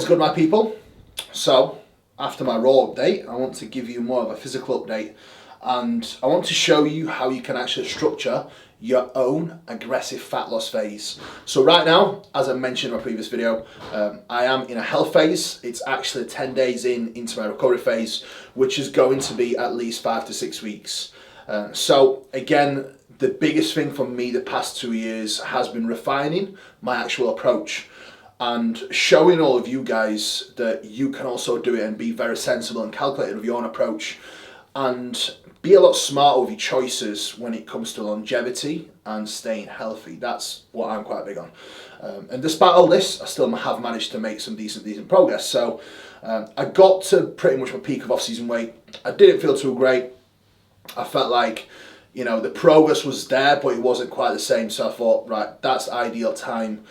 good, my people? So, after my raw update, I want to give you more of a physical update, and I want to show you how you can actually structure your own aggressive fat loss phase. So right now, as I mentioned in my previous video, I am in a health phase. It's actually 10 days into my recovery phase, which is going to be at least 5 to 6 weeks. So again, the biggest thing for me the past 2 years has been refining my actual approach and showing all of you guys that you can also do it and be very sensible and calculated with your own approach and be a lot smarter with your choices when it comes to longevity and staying healthy. That's what I'm quite big on. And despite all this, I still have managed to make some decent progress. So I got to pretty much my peak of off-season weight. I didn't feel too great. I felt like, you know, the progress was there, but it wasn't quite the same. So I thought, right, that's the ideal time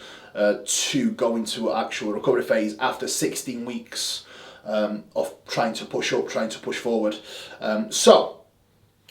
to go into actual recovery phase after 16 weeks of trying to push up, trying to push forward. So,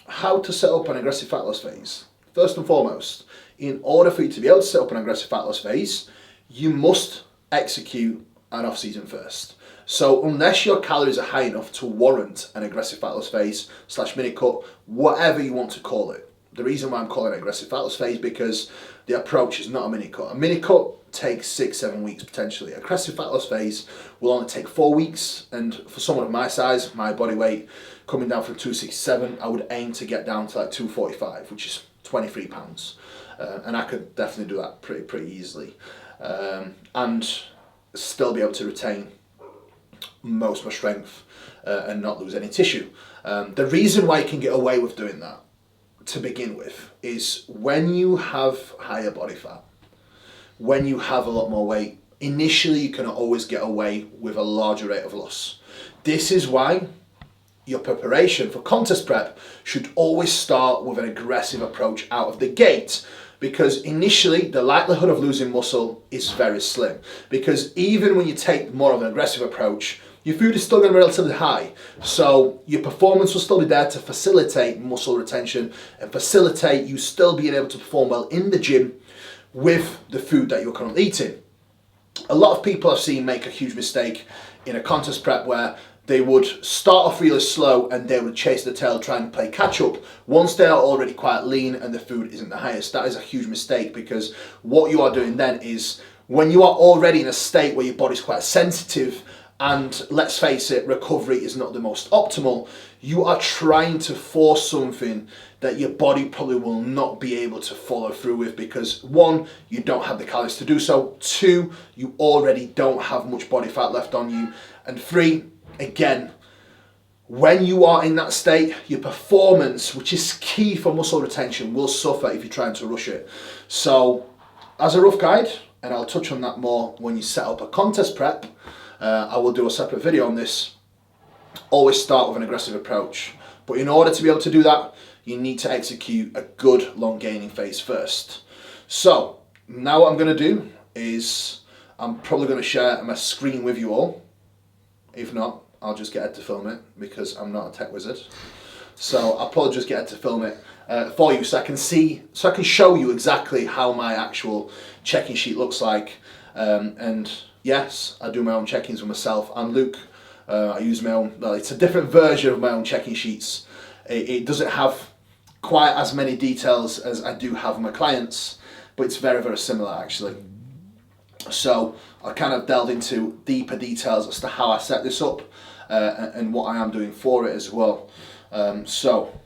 how to set up an aggressive fat loss phase? First and foremost, in order for you to be able to set up an aggressive fat loss phase, you must execute an off-season first. So unless your calories are high enough to warrant an aggressive fat loss phase / mini cut, whatever you want to call it. The reason why I'm calling it aggressive fat loss phase because the approach is not a mini cut. A mini cut takes 6-7 weeks potentially. Aggressive fat loss phase will only take 4 weeks, and for someone of my size, my body weight, coming down from 267, I would aim to get down to like 245, which is 23 pounds. And I could definitely do that pretty easily. And still be able to retain most of my strength and not lose any tissue. The reason why you can get away with doing that, to begin with, is when you have higher body fat, when you have a lot more weight, initially you can always get away with a larger rate of loss. This is why your preparation for contest prep should always start with an aggressive approach out of the gate, because initially the likelihood of losing muscle is very slim, because even when you take more of an aggressive approach, your food is still going to be relatively high, so your performance will still be there to facilitate muscle retention and facilitate you still being able to perform well in the gym with the food that you're currently eating. A lot of people I've seen make a huge mistake in a contest prep where they would start off really slow and they would chase the tail, trying to play catch up once they are already quite lean and the food isn't the highest. That is a huge mistake, because what you are doing then is, when you are already in a state where your body's quite sensitive and, let's face it, recovery is not the most optimal, you are trying to force something that your body probably will not be able to follow through with, because 1, you don't have the calories to do so, 2, you already don't have much body fat left on you, and 3, again, when you are in that state, your performance, which is key for muscle retention, will suffer if you're trying to rush it. So, as a rough guide, and I'll touch on that more when you set up a contest prep, I will do a separate video on this, always start with an aggressive approach. But in order to be able to do that, you need to execute a good long gaining phase first. So, now what I'm going to do is, I'm probably going to share my screen with you all. If not, I'll just get Ed to film it, because I'm not a tech wizard. So I'll probably just get Ed to film it for you, so I can show you exactly how my actual checking sheet looks like. And yes, I do my own check-ins with myself and Luke. I use my own, well, it's a different version of my own checking sheets. It doesn't have quite as many details as I do have with my clients, but it's very similar actually. So I'll kind of delve into deeper details as to how I set this up and what I am doing for it as well. So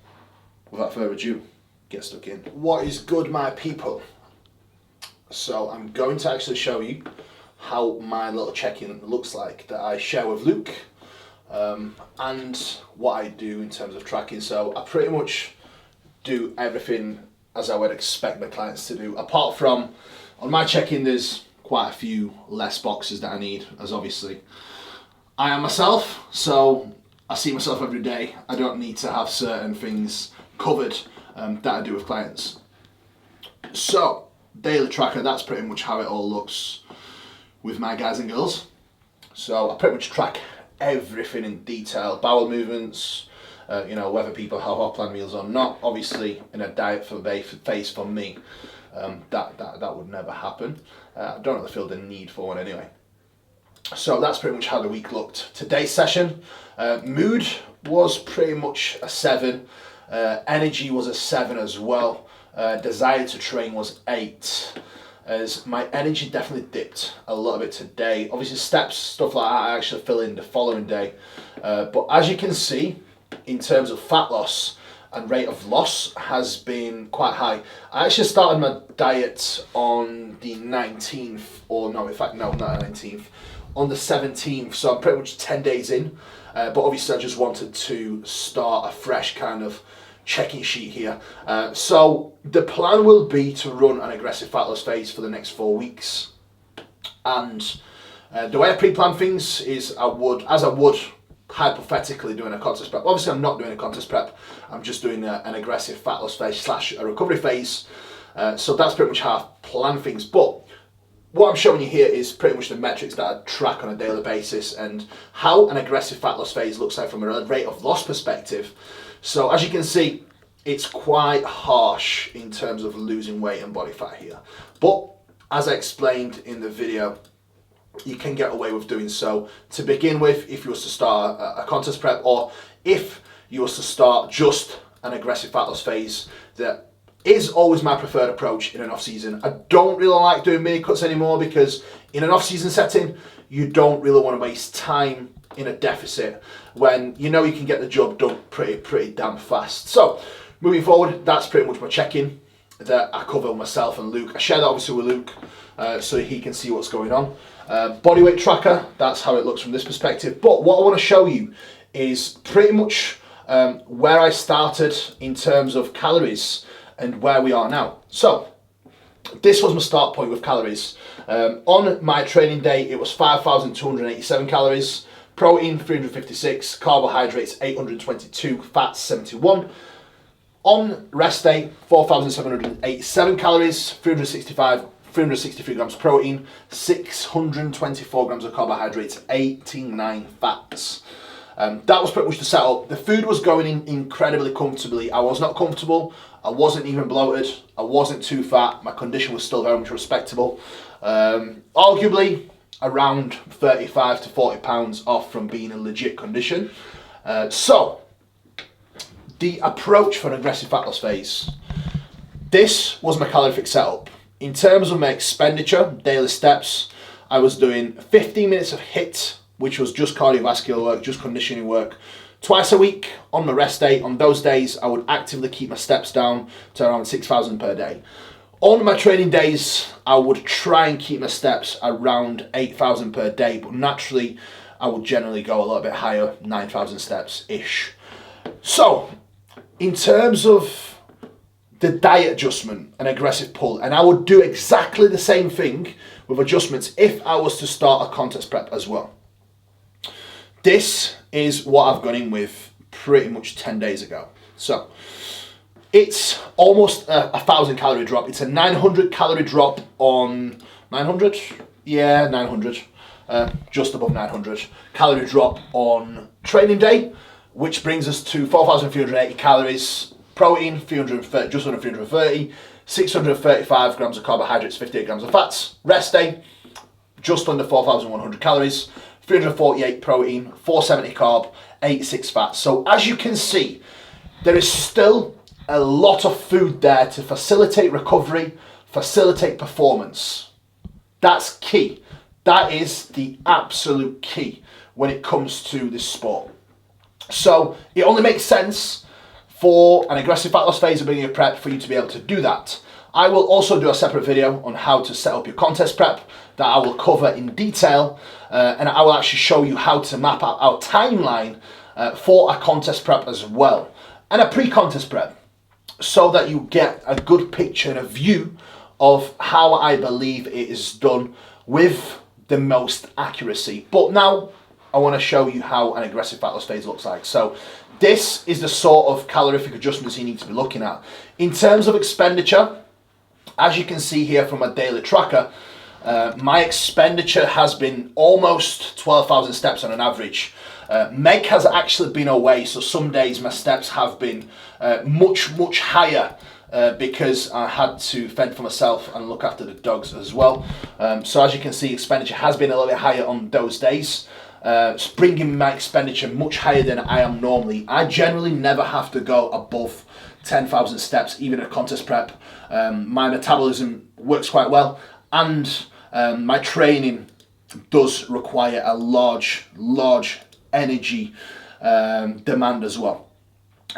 without further ado, get stuck in. What is good, my people? So I'm going to actually show you how my little check-in looks like that I share with Luke, and what I do in terms of tracking. So I pretty much do everything as I would expect my clients to do, apart from on my check-in there's quite a few less boxes that I need, as obviously I am myself, so I see myself every day. I don't need to have certain things covered that I do with clients. So daily tracker, that's pretty much how it all looks with my guys and girls. So I pretty much track everything in detail, bowel movements, you know, whether people have hot plan meals or not. Obviously in a diet phase for me, that would never happen. I don't really feel the need for one anyway. So that's pretty much how the week looked. Today's session, mood was pretty much a 7, energy was a 7 as well, desire to train was 8, as my energy definitely dipped a little bit today. Obviously steps, stuff like that, I actually fill in the following day. But as you can see, in terms of fat loss and rate of loss has been quite high. I actually started my diet on the 19th, or no, in fact, no, not the 19th, on the 17th, so I'm pretty much 10 days in. But obviously I just wanted to start a fresh kind of checking sheet here. So the plan will be to run an aggressive fat loss phase for the next 4 weeks. And the way I pre-plan things is I would hypothetically doing a contest prep. Obviously I'm not doing a contest prep, I'm just doing an aggressive fat loss phase / a recovery phase. So that's pretty much how I plan things. But what I'm showing you here is pretty much the metrics that I track on a daily basis and how an aggressive fat loss phase looks like from a rate of loss perspective. So as you can see, it's quite harsh in terms of losing weight and body fat here. But as I explained in the video, you can get away with doing so. To begin with, if you was to start a contest prep, or if you was to start just an aggressive fat loss phase, that is always my preferred approach in an off-season. I don't really like doing mini cuts anymore because in an off-season setting, you don't really want to waste time in a deficit when you know you can get the job done pretty damn fast. So moving forward, that's pretty much my check-in that I cover with myself and Luke. I share that obviously with Luke so he can see what's going on. Body weight tracker, that's how it looks from this perspective. But what I want to show you is pretty much where I started in terms of calories and where we are now. So this was my start point with calories. On my training day, it was 5,287 calories, protein 356, carbohydrates 822, fats 71. On rest day, 4,787 calories, 363 grams protein, 624 grams of carbohydrates, 89 fats. That was pretty much the setup. The food was going in incredibly comfortably. I was not comfortable. I wasn't even bloated. I wasn't too fat. My condition was still very much respectable. Arguably around 35 to 40 pounds off from being in legit condition. So the approach for an aggressive fat loss phase. This was my calorific setup. In terms of my expenditure, daily steps, I was doing 15 minutes of HIIT, which was just cardiovascular work, just conditioning work, twice a week on my rest day. On those days, I would actively keep my steps down to around 6,000 per day. On my training days, I would try and keep my steps around 8,000 per day, but naturally, I would generally go a little bit higher, 9,000 steps-ish. So, in terms of the diet adjustment and aggressive pull, and I would do exactly the same thing with adjustments if I was to start a contest prep as well. This is what I've gone in with pretty much 10 days ago. So it's almost a 1,000 calorie drop. It's a 900 calorie drop on 900. Yeah, 900. Just above 900 calorie drop on training day, which brings us to 4,380 calories, protein, just under 330, 635 grams of carbohydrates, 58 grams of fats. Rest day, just under 4,100 calories, 348 protein, 470 carb, 86 fats. So as you can see, there is still a lot of food there to facilitate recovery, facilitate performance. That's key. That is the absolute key when it comes to this sport. So it only makes sense for an aggressive fat loss phase of being a prep for you to be able to do that. I will also do a separate video on how to set up your contest prep that I will cover in detail, and I will actually show you how to map out our timeline for a contest prep as well, and a pre-contest prep, so that you get a good picture and a view of how I believe it is done with the most accuracy. But now I want to show you how an aggressive fat loss phase looks like. So this is the sort of calorific adjustments you need to be looking at. In terms of expenditure, as you can see here from my daily tracker, my expenditure has been almost 12,000 steps on an average. Meg has actually been away, so some days my steps have been much higher because I had to fend for myself and look after the dogs as well. So as you can see, expenditure has been a little bit higher on those days. It's bringing my expenditure much higher than I am normally. I generally never have to go above 10,000 steps, even at contest prep. My metabolism works quite well, and my training does require a large energy demand as well.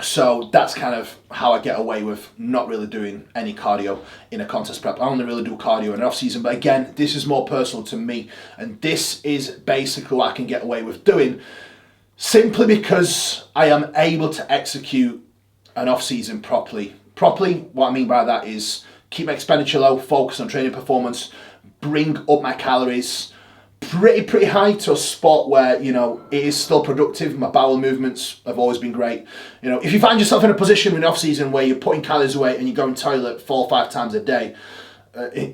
So that's kind of how I get away with not really doing any cardio in a contest prep. I only really do cardio in an off season, but again, this is more personal to me, and this is basically what I can get away with doing, simply because I am able to execute an off season properly. What I mean by that is keep my expenditure low, focus on training performance, bring up my calories pretty high to a spot where, you know, it is still productive. My bowel movements have always been great. You know, if you find yourself in a position in off season where you're putting calories away and you go in toilet 4 or 5 times a day,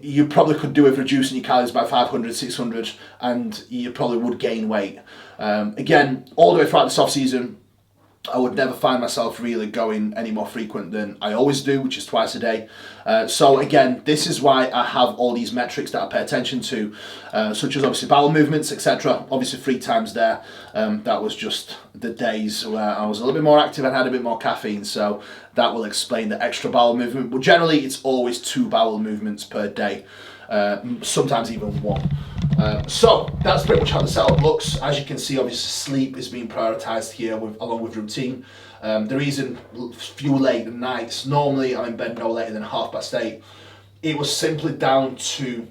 you probably could do with reducing your calories by 500, 600, and you probably would gain weight. Again, all the way throughout this off season, I would never find myself really going any more frequent than I always do, which is twice a day. So again, this is why I have all these metrics that I pay attention to, such as obviously bowel movements, etc. Obviously 3 times there. That was just the days where I was a little bit more active and had a bit more caffeine, so that will explain the extra bowel movement. But generally, it's always 2 bowel movements per day, sometimes even 1. So that's pretty much how the setup looks. As you can see, obviously sleep is being prioritised here along with routine. The reason few late nights, normally I'm in bed no later than 8:30. It was simply down to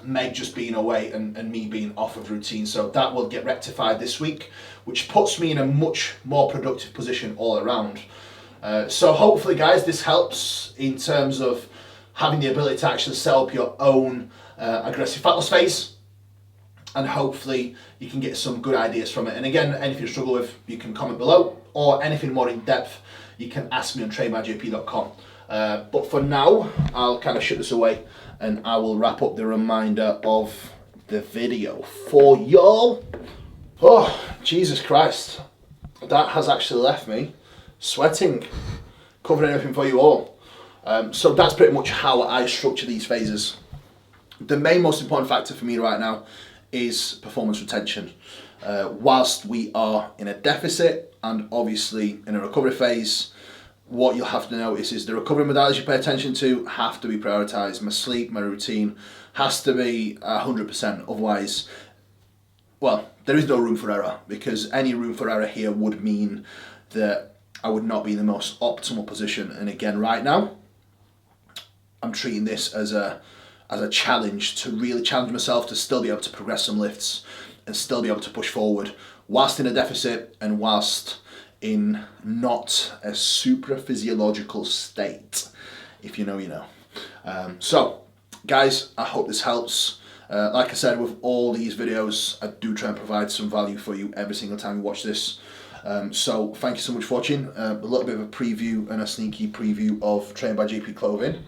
Meg just being away and me being off of routine. So that will get rectified this week, which puts me in a much more productive position all around. So hopefully guys, this helps in terms of having the ability to actually set up your own aggressive fat loss phase, and hopefully you can get some good ideas from it. And again, anything you struggle with, you can comment below, or anything more in depth, you can ask me on trainbyjp.com. But for now, I'll kind of shut this away and I will wrap up the remainder of the video for y'all. Oh, Jesus Christ. That has actually left me sweating, covering everything for you all. So that's pretty much how I structure these phases. The main most important factor for me right now is performance retention. Whilst we are in a deficit and obviously in a recovery phase, what you'll have to notice is the recovery modalities you pay attention to have to be prioritised. My sleep, my routine has to be 100%. Otherwise, well, there is no room for error, because any room for error here would mean that I would not be in the most optimal position. And again, right now, I'm treating this as a challenge to really challenge myself to still be able to progress some lifts and still be able to push forward whilst in a deficit and whilst in not a super physiological state. If you know, you know. So guys, I hope this helps. Like I said, with all these videos, I do try and provide some value for you every single time you watch this. So thank you so much for watching. A little bit of a preview and a sneaky preview of Trained by JP clothing.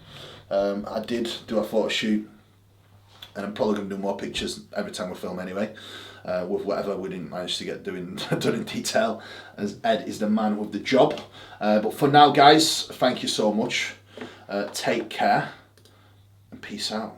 I did do a photo shoot, and I'm probably going to do more pictures every time we film anyway, with whatever we didn't manage to get done in detail, as Ed is the man with the job. But for now guys, thank you so much, take care, and peace out.